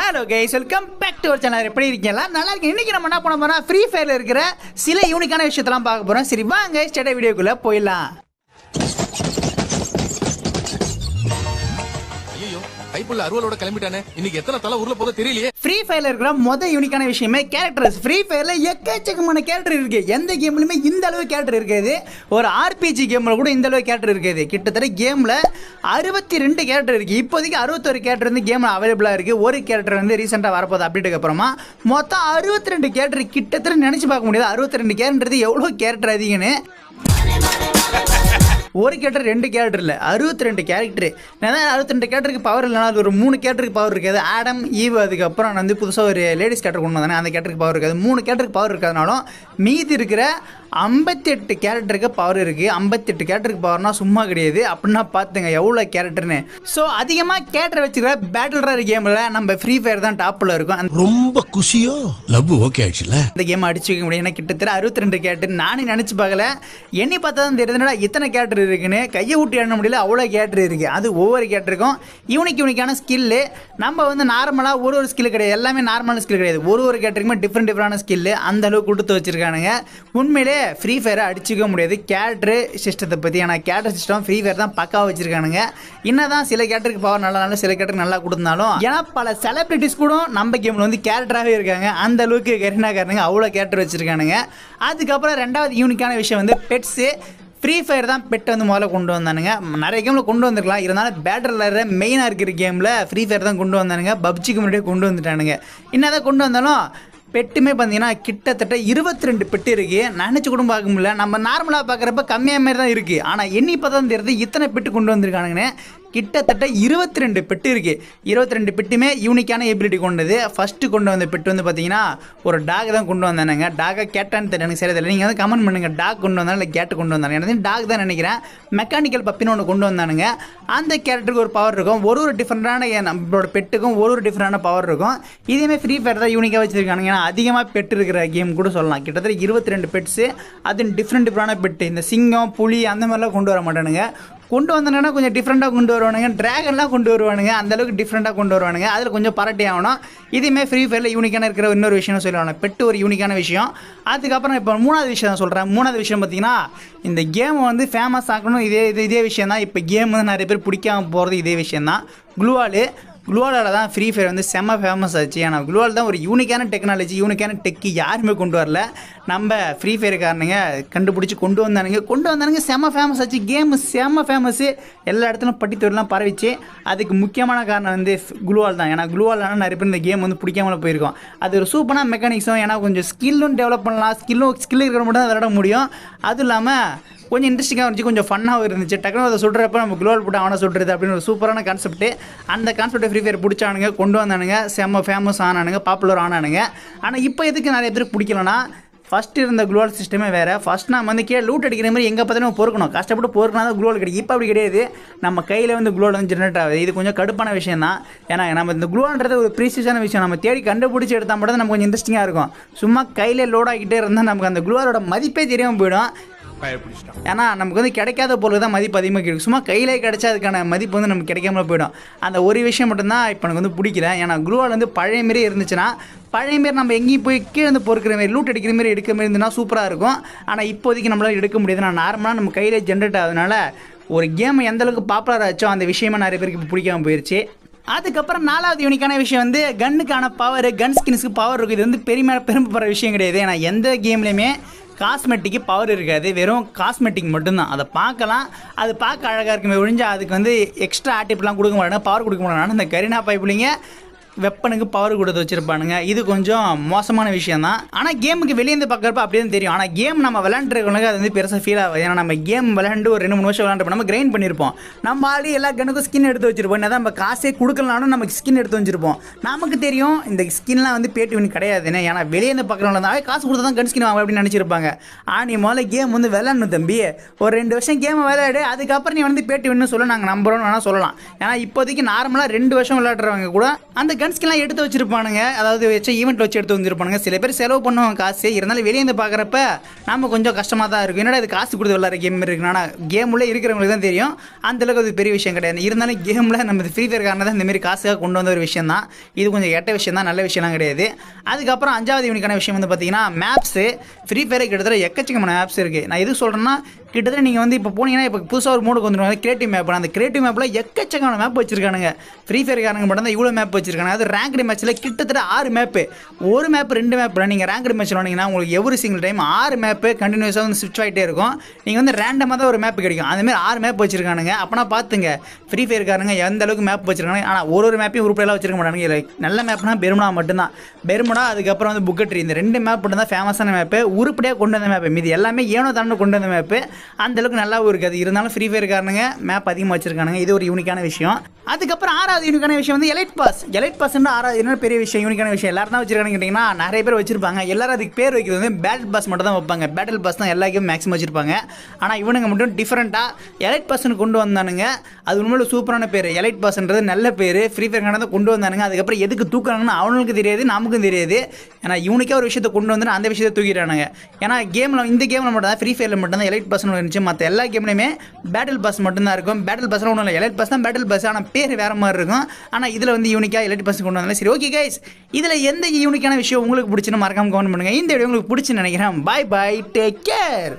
Hello guys, welcome back to our channel. எப்படி இருக்கீங்களா? நல்லா இருக்கு. இன்னைக்கு நம்ம என்ன பண்ண போறோம், ஃப்ரீ ஃபயர்ல இருக்கிற சில யூனிக்கான விஷயத்தெல்லாம் பார்க்க போறோம். சரி வாங்க ஸ்ட்ரைட்டா வீடியோக்குள்ள போயிடலாம். கைப்புள்ள அருவலோட கிளம்பிட்டானே, இன்னைக்கு எத்தனை தலை ஊர்ல போதோ தெரியலையே. ஃப்ரீ ஃபயர்ல இருக்கிற மொத யூனிக்கான விஷயமே கேரக்டர்ஸ். ஃப்ரீ ஃபயர்ல எக்கச்சக்கமான கேரக்டர் இருக்கு. எந்த கேம்லயுமே இந்த அளவு கேரக்டர் இருக்காது. ஒரு ஆர்பிஜி கேம்ல கூட இந்த அளவு கேரக்டர் இருக்காது. கிட்டத்தட்ட கேம்ல 62 கேரக்டர் இருக்கு. இப்போதைக்கு 61 கேரக்டர் வந்து கேம்ல அவைலபிளா இருக்கு. ஒரு கேரக்டர் வந்து ரீசெண்டா வரப்போகுது அப்டேட்டுக்கு அப்புறமா. மொத்தம் 62 கேரக்டர். கிட்டத்தட்ட நினைச்சு பார்க்க முடியாது 62 கேரக்டர் எவ்வளவு கேரக்டர் அதிகன்னு. ஒரு கேரக்டர் 2 கேரக்டர் இல்லை, 62 கேரக்டர். 62 கேரக்டருக்கு பவர் இல்லைனா அது ஒரு 3 கேரக்டருக்கு பவர் இருக்காது. ஆடம் ஈவ் அதுக்கப்புறம் வந்து புதுசாக ஒரு லேடிஸ் கேரக்டர் கொண்டு வந்தானே, அந்த கேரக்டருக்கு பவர் இருக்காது. 3 கேரக்டருக்கு பவர் இருக்காதுனாலும் மீதி இருக்கிற 58 கேரக்டருக்கு பவர் இருக்குது. 58 கேரக்டருக்கு பவர்னா சும்மா கிடையாது. அப்படின்னா பார்த்துங்க எவ்வளோ கேரக்டர்னு. ஸோ அதிகமாக கேரக்டர் வச்சுக்கிற பேட்டில் ராயல் கேமில் நம்ம ஃப்ரீ ஃபயர் தான் டாப்பில் இருக்கும். ரொம்ப குஷியோ லவ் ஓகே ஆச்சுல இந்த கேம் அடிச்சு வைக்க முடியும். ஏன்னா கிட்டத்தட்ட 62 கேரக்டர். நானே நினச்சி பார்க்கல. எண்ணி பார்த்தா தான் தெரியுதுனா இத்தனை கேரக்டர் இருக்குன்னு. கையை விட்டு எண்ண முடியல, அவ்வளோ கேரக்டர் இருக்குது. அது ஒவ்வொரு கேரக்டருக்கும் யூனிக்கான ஸ்கில்லு. நம்ம வந்து நார்மலாக ஒரு ஸ்கில் கிடையாது, எல்லாமே நார்மலான ஸ்கில் கிடையாது. ஒரு கேரக்டருக்குமே டிஃப்ரெண்டான ஸ்கில்லு அந்த அளவுக்கு கொடுத்து வச்சிருக்கானுங்க. உண்மையிலே ஃப்ரீ ஃபயரை அடிச்சுக்க முடியாது கேரக்டர் சிஸ்டத்தை பற்றி. ஆனால் கேரக்டர் சிஸ்டம் ஃப்ரீ ஃபயர் தான் பக்காவாக வச்சிருக்கானுங்க. என்னதான் சில கேரக்டருக்கு பவர் நல்லா சில கேரக்டர் நல்லா கொடுத்தாலும், ஏன்னா பல செலிபிரிட்டிஸ் கூட நம்ம கேமில் வந்து கேரக்டராகவே இருக்காங்க. அந்த அளவுக்கு கரீனாக்காரனுங்க அவ்வளோ கேரக்டர் வச்சிருக்கானுங்க. அதுக்கப்புறம் ரெண்டாவது யூனிக்கான விஷயம் வந்து பெட்ஸு. ஃப்ரீ ஃபயர் தான் பெட் வந்து முதல்ல கொண்டு வந்தானுங்க. நிறைய கேமில் கொண்டு வந்திருக்கலாம், இருந்தாலும் பேட்டரில் மெயினாக இருக்கிற கேமில் ஃப்ரீ ஃபயர் தான் கொண்டு வந்தானுங்க. பப்ஜிக்கு முன்னாடியே கொண்டு வந்துட்டானுங்க. என்னதான் கொண்டு வந்தாலும் பெட்டுமே பார்த்தீங்கன்னா கிட்டத்தட்ட 22 பெட்டு இருக்குது. நினச்சி கூட பார்க்க முடியல. நம்ம நார்மலாக பார்க்குறப்ப கம்மியாக மாதிரி தான் இருக்குது. ஆனால் எண்ணி பார்த்தா தான் தெரியுது இத்தனை பெட்டு கொண்டு வந்திருக்கானுங்கன்னு. கிட்டத்தட்ட 22 பெட்டு இருக்குது. 22 பெட்டுமே யூனிக்கான எபிலிட்டி கொண்டது. ஃபஸ்ட்டு கொண்டு வந்த பெட்டு வந்து பார்த்தீங்கன்னா ஒரு டாக் தான் கொண்டு வந்தானுங்க. டாகை கேட்டான்னு தெரியல, எனக்கு சரி தெரியல. நீங்கள் வந்து கமெண்ட் பண்ணுங்கள், டாக் கொண்டு வந்தாலும் இல்லை கேட்டு கொண்டு வந்தாங்க. எனக்கு டாக் தான் நினைக்கிறேன். மெக்கானிக்கல் பப்பின்னு ஒன்று கொண்டு வந்தானுங்க. அந்த கேரக்டருக்கு ஒரு பவர் இருக்கும். ஒரு டிஃப்ரெண்டான நம்மளோட பெட்டுக்கும் ஒரு டிஃப்ரெண்டான பவர் இருக்கும். இதேமாதிரி ஃப்ரீ ஃபயர் தான் யூனிக்காக வச்சுருக்கானுங்க. ஏன்னா அதிகமாக பெட்டு இருக்கிற கேம் கூட சொல்லலாம். கிட்டத்தட்ட 22 பெட்ஸு. அது டிஃப்ரெண்டான பெட்டு. இந்த சிங்கம் புலி அந்த மாதிரிலாம் கொண்டு வர மாட்டானுங்க. கொண்டு வந்தாங்கன்னா கொஞ்சம் டிஃப்ரெண்ட்டாக கொண்டு வருவானுங்க. ட்ராகன்லாம் கொண்டு வருவானுங்க. அந்தளவுக்கு டிஃப்ரெண்ட்டாக கொண்டு வருவானுங்க. அதில் கொஞ்சம் பரட்டி ஆகணும். இதுவுமே ஃப்ரீ ஃபயரில் யூனிக்கான இருக்கிற இன்னொரு விஷயம் சொல்லுவாங்க. பெட்டு ஒரு யூனிக்கான விஷயம். அதுக்கப்புறம் இப்போ 3வது விஷயம் தான் சொல்கிறேன். 3வது விஷயம் பார்த்தீங்கன்னா, இந்த கேமை வந்து ஃபேமஸ் ஆக்கணும். இதே விஷயம் தான். இப்போ கேம் வந்து நிறைய பேர் பிடிக்காமல் போகிறது இதே விஷயம் தான். குளோவாலால் தான் ஃப்ரீ ஃபயர் வந்து செம்ம ஃபேமஸ் ஆச்சு. ஆனால் குளோவால் தான் ஒரு யூனிக்கான டெக்னாலஜி, யூனிக்கான டெக்கு யாருமே கொண்டு வரல. நம்ம ஃப்ரீ ஃபயருக்காரனுங்க கண்டுபிடிச்சி கொண்டு வந்தானுங்க. செம்ம ஃபேமஸ் ஆச்சு. கேம் செம்ம ஃபேமஸ்ஸு. எல்லா இடத்துலையும் பட்டி தொழிலாம் பரவிச்சு. அதுக்கு முக்கியமான காரணம் வந்து குளோவால் தான். ஏன்னா குளோவால்னால் நிறைய பேர் இந்த கேம் வந்து பிடிக்காமல் போயிருக்கோம். அது ஒரு சூப்பரான மெக்கானிக்ஸும். ஏன்னா கொஞ்சம் ஸ்கில்லும் டெவலப் பண்ணலாம். ஸ்கில் இருக்கிற மட்டும் தான் விளையாட முடியும். அதுவும் இல்லாமல் கொஞ்சம் இன்ட்ரெஸ்டிங்காக இருந்துச்சு, கொஞ்சம் ஃபன்னாகவும் இருந்துச்சு. டக்குனு அதை சுடுறப்ப நம்ம குளோவால் போட்டு அவனை சுடுறது அப்படின்னு ஒரு சூப்பரான கான்செப்ட்டு. அந்த கான்செப்டை ஃப்ரீ ஃபயர் பிடிச்சானுங்க, கொண்டு வந்தானுங்க. செம்ம ஃபேமஸ் ஆனானுங்க, பாப்புலர் ஆனானுங்க. ஆனால் இப்போ எதுக்கு நிறைய பேர் பிடிக்கலன்னா, ஃபஸ்ட்டு இருந்த குளோவால் சிஸ்டமே வேறு. ஃபஸ்ட் நம்ம வந்து லூட் அடிக்கிற மாதிரி எங்கே பார்த்தாலும் பொறுக்கணும், கஷ்டப்பட்டு பொறுக்கினா தான் குளோவால் கிடைக்கும். இப்போ அப்படி கிடையாது. நம்ம கையில் வந்து குளோவால் வந்து ஜென்ரேட் ஆகுது. இது கொஞ்சம் கடுப்பான விஷயம் தான். ஏன்னா நம்ம இந்த குளோவால்ன்றது ஒரு ப்ரீசியஸான விஷயம். நம்ம தேடி கண்டுபிடிச்சி எடுத்தால் மட்டும் தான் நமக்கு கொஞ்சம் இன்ட்ரெஸ்டிங்காக இருக்கும். சும்மா கையில் லோட் ஆகிட்டே இருந்தால் நமக்கு அந்த குளோவாலோட மதிப்பே தெரியாமல் போயிடும். ஏன்னா நமக்கு வந்து கிடைக்காத பொருள் தான் மதிப்பு அதிகமாக கிடைக்கும். சும்மா கையிலே கிடைச்சா அதுக்கான மதிப்பு வந்து நமக்கு கிடைக்காம போயிடும். அந்த ஒரு விஷயம் மட்டும்தான் இப்போ எனக்கு வந்து பிடிக்கல. ஏன்னா குளோவால் வந்து பழைய மாரி இருந்துச்சுன்னா, பழைய மாரி நம்ம எங்கேயும் போய் கீழே வந்து பொறுக்கிற மாரி லூட் அடிக்கிற மாரி எடுக்கிற மாதிரி இருந்துன்னா சூப்பராக இருக்கும். ஆனால் இப்போதைக்கு நம்மளால் எடுக்க முடியாது. நான் நார்மலாக நம்ம கையிலே ஜென்ரேட் ஆகுதுனால ஒரு கேம் எந்தளவுக்கு பாப்புலர் ஆச்சோ அந்த விஷயமா நிறைய பேருக்கு இப்போ பிடிக்காமல் போயிடுச்சு. அதுக்கப்புறம் 4வது யூனிக்கான விஷயம் வந்து கன்னுக்கான பவர், கன் ஸ்கின்ஸுக்கு பவர் இருக்குது. இது வந்து பெருமைப்படுற விஷயம் கிடையாது. ஏன்னா எந்த கேம்லேயுமே காஸ்மெட்டிக்கு பவர் இருக்காது. வெறும் காஸ்மெட்டிக் மட்டும்தான். அதை பார்க்கலாம், அது பார்க்க அழகாக இருக்குமே ஒழிஞ்சா அதுக்கு வந்து எக்ஸ்ட்ரா ஆட்டிப்லாம் கொடுக்க மாட்டாங்க, பவர் கொடுக்க மாட்டாங்க. இந்த கரீனா பைப்புலிங்க வெப்பனுக்கு பவர் கொடுத்து வச்சிருப்பானுங்க. இது கொஞ்சம் மோசமான விஷயம் தான். ஆனால் கேமுக்கு வெளியேந்து பார்க்குறப்ப அப்படியே தெரியும். ஆனால் கேம் நம்ம விளையாண்டுருக்கவங்களுக்கு அது வந்து பெருசாக ஃபீல் ஆகுது. ஏன்னா நம்ம கேம் விளையாண்டு ஒரு 2-3 வருஷம் விளையாண்டுப்போம். நம்ம கிரைண்ட் பண்ணியிருப்போம். நம்ம ஆடி எல்லா கண்ணுக்கும் ஸ்கின் எடுத்து வச்சிருப்போம். என்ன நம்ம காசே கொடுக்கலனாலும் நமக்கு ஸ்கின் எடுத்து வச்சிருப்போம். நமக்கு தெரியும் இந்த ஸ்கின்லாம் வந்து பேட்டு வின் கிடையாதுன்னு. ஏன்னா வெளியேந்து பார்க்குறவங்க தான் காசு கொடுத்தா தான் கன் ஸ்கின் வாங்க அப்படின்னு நினச்சிருப்பாங்க. ஆனால் நீ முதல்ல கேம் வந்து விளையாடணும் தம்பி. ஒரு 2 வருஷம் கேமை விளையாடு, அதுக்கப்புறம் நீ வந்து பேட்டு வின்னு சொல்ல நாங்கள் நம்புறோம்னு வேணால் சொல்லலாம். ஏன்னா இப்போதைக்கு நார்மலாக 2 வருஷம் விளையாடுறவங்க கூட அந்த கன்ஸ்கெல்லாம் எடுத்து வச்சிருப்பானுங்க, அதாவது வச்ச ஈவெண்ட் வச்சு எடுத்து வந்துருப்பானுங்க. சில பேர் செலவு பண்ணுவாங்க காசு, இருந்தாலும் வெளியே இருந்து பார்க்குறப்ப நம்ம கொஞ்சம் கஷ்டமாக தான் இருக்கும். என்னடா இது காசு கொடுத்து விளாட்ற கேம் இருக்குன்னா, ஆனால் கேமுள்ளே இருக்கிறவங்களுக்கு தான் தெரியும் அந்தளவுக்கு அது பெரிய விஷயம் கிடையாது. இருந்தாலும் கேமில் நம்ம ஃப்ரீ ஃபயர் காரணம் தான் இந்தமாரி காசுக்காக கொண்டு வந்த ஒரு விஷயம் தான். இது கொஞ்சம் கெட்ட விஷயம் தான், நல்ல விஷயம்லாம் கிடையாது. அதுக்கப்புறம் 5வது யூனிக்கான விஷயம் வந்து பார்த்தீங்கன்னா மேப்ஸு. ஃப்ரீ ஃபயர் கிட்டத்தட்ட எக்கச்சக்கமான மேப்ஸ் இருக்குது. நான் எது சொல்கிறேன்னா, கிட்டத்தட்ட நீங்கள் வந்து இப்போ போனீங்கன்னா இப்போ புதுசாக ஒரு மோடுக்கு வந்துருவாங்க கிரியேட்டிவ் மேப். அந்த கிரியேட்டிவ் மேப்பில் எக்கச்சக்கமான மேப் வச்சிருக்கானுங்க. ஃப்ரீ ஃபயர் காரங்க மட்டும் தான் இவ்வளோ மேப் வச்சிருக்காங்க. அது ரேங்க்டு மேட்ச்சில் கிட்டத்தட்ட 6 மேப்பு, ஒரு மேப் 2 மேப்பில் நீங்கள் ரேங்க்டு மேட்ச் விளாண்டிங்கன்னா உங்களுக்கு எவ்ரி சிங்கிள் டைம் 6 மேப்பு கண்டினியூஸாக வந்து ஸ்விட்ச் ஆகிட்டே இருக்கும். நீங்கள் வந்து ரேண்டமாக தான் ஒரு மேப் கிடைக்கும். அதுமாதிரி 6 மேப் வச்சிருக்கானுங்க. அப்போனா பார்த்துங்க ஃப்ரீ ஃபயர் காரங்க எந்த அளவுக்கு மேப் வச்சிருக்காங்க. ஆனால் ஒரு மேப்பையும் உருப்படியெல்லாம் வச்சிருக்க மாட்டாங்க. இல்லை நல்ல மேப்னா பெருமுடா மட்டும்தான். பெருமுடா அதுக்கப்புறம் வந்து புக்கட்ரி, இந்த 2 மேப் மட்டும் தான் ஃபேமஸான மேப்பு, உருப்படியாக கொண்டு வந்த மேப்பு. மீது எல்லாமே ஏனோ தானே கொண்டு வந்த மேப்பு, அந்தளவுக்கு நல்லாவும் இருக்காது. இருந்தாலும் ஃப்ரீ ஃபயர் காரணங்க மேப் அதிகமாக வச்சிருக்கானுங்க. இது ஒரு யூனிக்கான விஷயம். அதுக்கப்புறம் 6வது யூனிக்கான விஷயம் வந்து எலைட் பாஸ். எலைட் பாஸ் 6வது என்ன பெரிய விஷயம், யூனிக்கான விஷயம். எல்லாரும் தான் வச்சிருக்காங்க கேட்டிங்கன்னா, நிறைய பேர் வச்சிருப்பாங்க. எல்லாரும் அதுக்கு பேர் வைக்கிறது வந்து பேட்டில் பாஸ் மட்டும் தான் வைப்பாங்க. பேட்டில் பாஸ் தான் எல்லா கேமும் மேக்ஸிமம் வச்சிருப்பாங்க. ஆனால் இவனுங்க மட்டும் டிஃப்ரெண்ட்டாக எலைட் பாஸ்ன்னு கொண்டு வந்தானுங்க. அது உண்மையில சூப்பரான பேர். எலைட் பாஸ்ன்றது நல்ல பேர். ஃப்ரீ ஃபயர் காரணம் தான் கொண்டு வந்தானுங்க. அதுக்கப்புறம் எதுக்கு தூக்குறாங்கன்னு அவனுக்கு தெரியாது, நமக்கும் தெரியாது. ஏன்னா யூனிக்காக ஒரு விஷயத்தை கொண்டு வந்து அந்த விஷயத்தை தூக்கிட்டானுங்க. ஏன்னா கேமில் இந்த கேமில் மட்டும் தான், ஃப்ரீ ஃபயரில் மட்டும் தான் எலைட் பாஸ்ன்னு இருந்துச்சு. மற்ற எல்லா கேம்லையுமே பேட்டில் பாஸ் மட்டும்தான் இருக்கும். பேட்டில் பாஸ்லாம் ஒன்றும் இல்லை, எலைட் பாஸ் தான் பேட்டில் பாஸ். ஆனால் பேர் வேறு மாதிரி இருக்கும். ஆனால் இதில் வந்து யூனிக்காக எலைட் பாஸ் கொண்டு வந்தாலும் சரி. ஓகே கைஸ், இதில் எந்த யூனிக்கான விஷயம் உங்களுக்கு பிடிச்சுன்னு மறக்காம கமெண்ட் பண்ணுங்கள். இந்த வீடியோ உங்களுக்கு பிடிச்சுன்னு நினைக்கிறேன். பாய் பாய், டேக் கேர்.